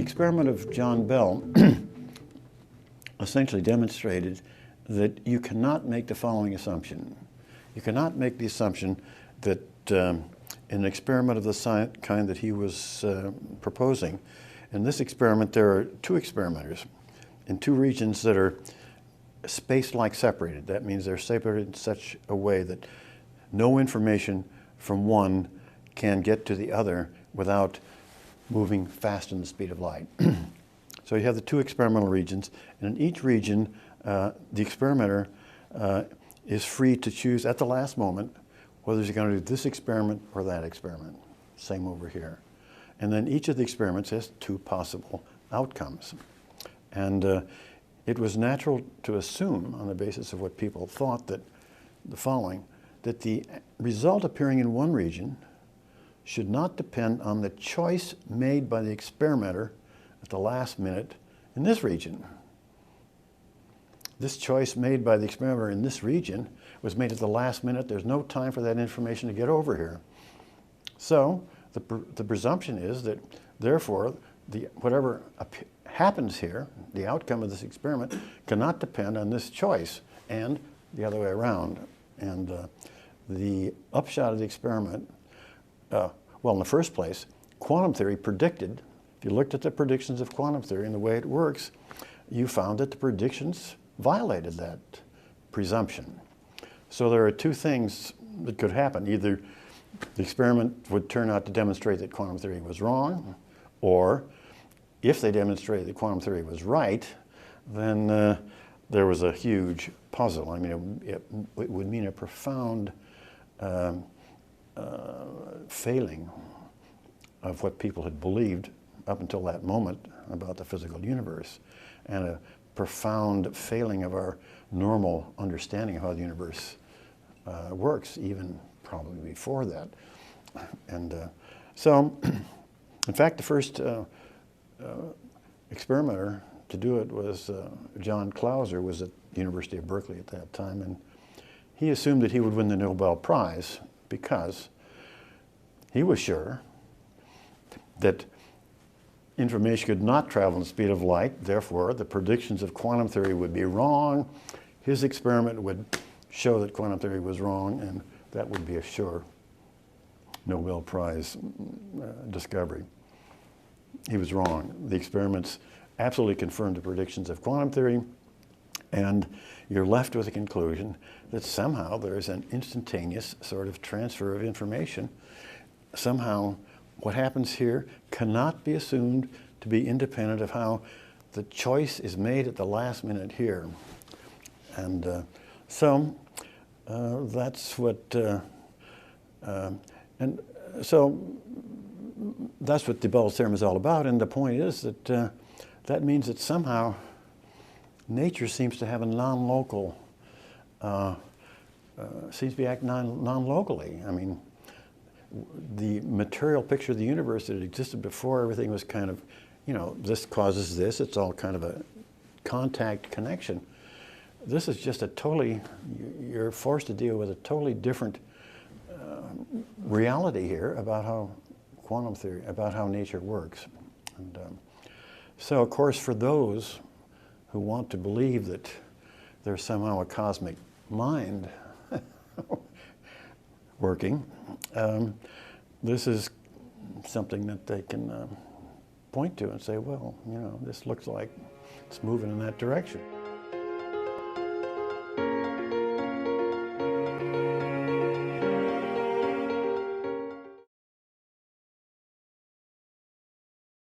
experiment of John Bell essentially demonstrated that you cannot make the following assumption. You cannot make the assumption that in an experiment of the kind that he was proposing, in this experiment there are two experimenters in two regions that are space-like separated. That means they're separated in such a way that no information from one can get to the other without moving faster than the speed of light. So you have the two experimental regions, and in each region the experimenter is free to choose at the last moment whether he's going to do this experiment or that experiment. Same over here. And then each of the experiments has two possible outcomes. And it was natural to assume, on the basis of what people thought, that the following, that the result appearing in one region should not depend on the choice made by the experimenter at the last minute in this region. This choice made by the experimenter in this region was made at the last minute. There's no time for that information to get over here. So the presumption is that, therefore, whatever happens here, the outcome of this experiment, cannot depend on this choice, and the other way around. And the upshot of the experiment, well, in the first place, quantum theory predicted, if you looked at the predictions of quantum theory and the way it works, you found that the predictions violated that presumption. So there are two things that could happen. Either the experiment would turn out to demonstrate that quantum theory was wrong, or if they demonstrated that quantum theory was right, then there was a huge puzzle. I mean, it would mean a profound failing of what people had believed up until that moment about the physical universe, and a profound failing of our normal understanding of how the universe works, even probably before that. And so, in fact, the first experimenter to do it was John Clauser, was at the University of Berkeley at that time, and he assumed that he would win the Nobel Prize because he was sure that information could not travel at the speed of light. Therefore, the predictions of quantum theory would be wrong. His experiment would show that quantum theory was wrong, and that would be a sure Nobel Prize discovery. He was wrong. The experiments absolutely confirmed the predictions of quantum theory, and you're left with the conclusion that somehow there's an instantaneous sort of transfer of information. Somehow what happens here cannot be assumed to be independent of how the choice is made at the last minute here. And so that's what, and so that's what de Bell's theorem is all about. And the point is that that means that somehow nature seems to have a non-local, seems to be acting non-locally. I mean, the material picture of the universe that existed before, everything was kind of, you know, this causes this, it's all kind of a contact connection. This is just a totally, you're forced to deal with a totally different reality here about how quantum theory, about how nature works. And so, of course, for those who want to believe that there's somehow a cosmic mind working, this is something that they can point to and say, well, you know, this looks like it's moving in that direction.